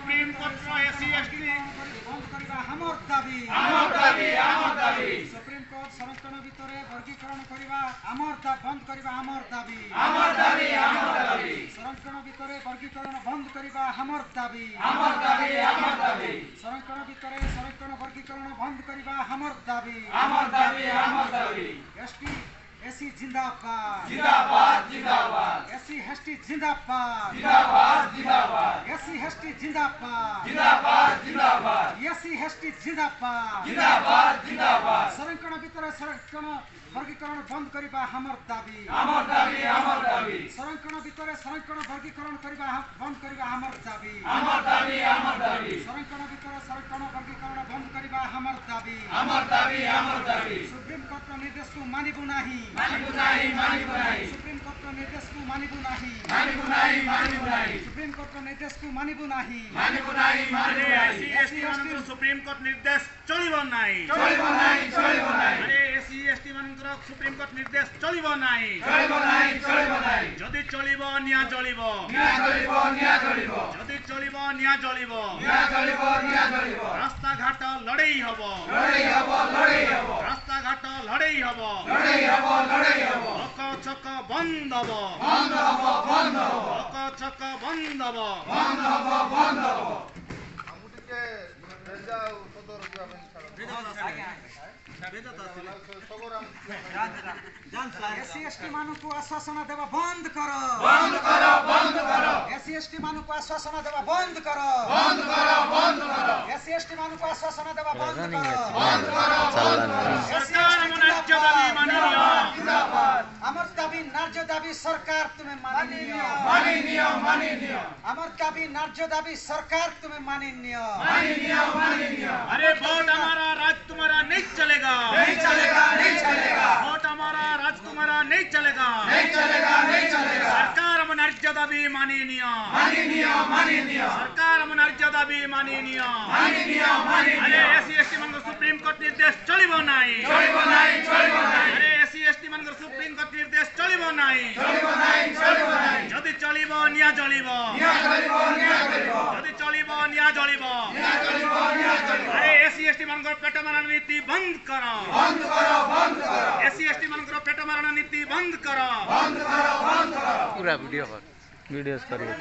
Supreme court SC ST बंद करबा हमर दाबी सुप्रीम कोर्ट संरक्षण भितरे वर्गीकरण करबा बंद करबा हमर दाबी संरक्षण भितरे वर्गीकरण बंद करबा हमर दाबी संरक्षण भितरे संरक्षण वर्गीकरण बंद करबा हमर दाबी एसटी एसी जिंदाबाद एसी एसटी जिंदाबाद एसी एसटी जिंदाबाद एसी एसटी जिंदाबाद संरक्षण भितर संरक्षण वर्गीकरण बंद करबा हमर दाबी संरक्षण भितर संरक्षण वर्गीकरण करबा बंद करबा हमर दाबी संरक्षण भितर संरक्षण वर्गीकरण बंद करबा हमर दाबी सुप्रीम कोर्ट निर्देश को मानिबु नाही सुप्रीम कोर्ट निर्देश को मानिबु नाही सुप्रीम कोर्ट निर्देश को मानिबु नाही सुप्रीम कोर्ट निर्देश चलिबो नाही एससी एसटी मानकर सुप्रीम कोर्ट निर्देश चलिबो नाही जदि चलिबो निया जलिबो जदि चलिबो निया जलिबो रास्ता घाट लड़ाई हबो रास्ता घाट लड़ाई हबो लोक चक बंद हबो लोक चक बंद हबो एससी एसटी मानक को आश्वासन देवा बंद करो एससी एसटी मानक को आश्वासन देवा बंद करो एससी एसटी मानक को आश्वासन देवा बंद करो सरकार न्याय्य दाबी माननीय अमर दाबी न्याय्य दाबी सरकार तुम्हें माननीय अमर दाबी न्याय्य दाबी सरकार तुम्हें माननीय अरे वोट हमारा राज तुम्हारा नहीं चलेगा वोट हमारा राज तुम्हारा नहीं चलेगा सरकार न्याय्य दाबी माननीय सरकार न्याय्य दाबी माननीय अरे एससी एसटी मन सुप्रीम कोर्ट निर्देश चलिबो नाही अरे एससी एसटी मन सुप्रीम कोर्ट निर्देश चलिबो नाही जदि चलिबो निया जलिबो जदि चलिबो निया जलिबो अरे एससी एसटी मन पेट मारण नीति बंद करो एससी एसटी मन पेट मारण नीति बंद करो पूरा वीडियोस करिए।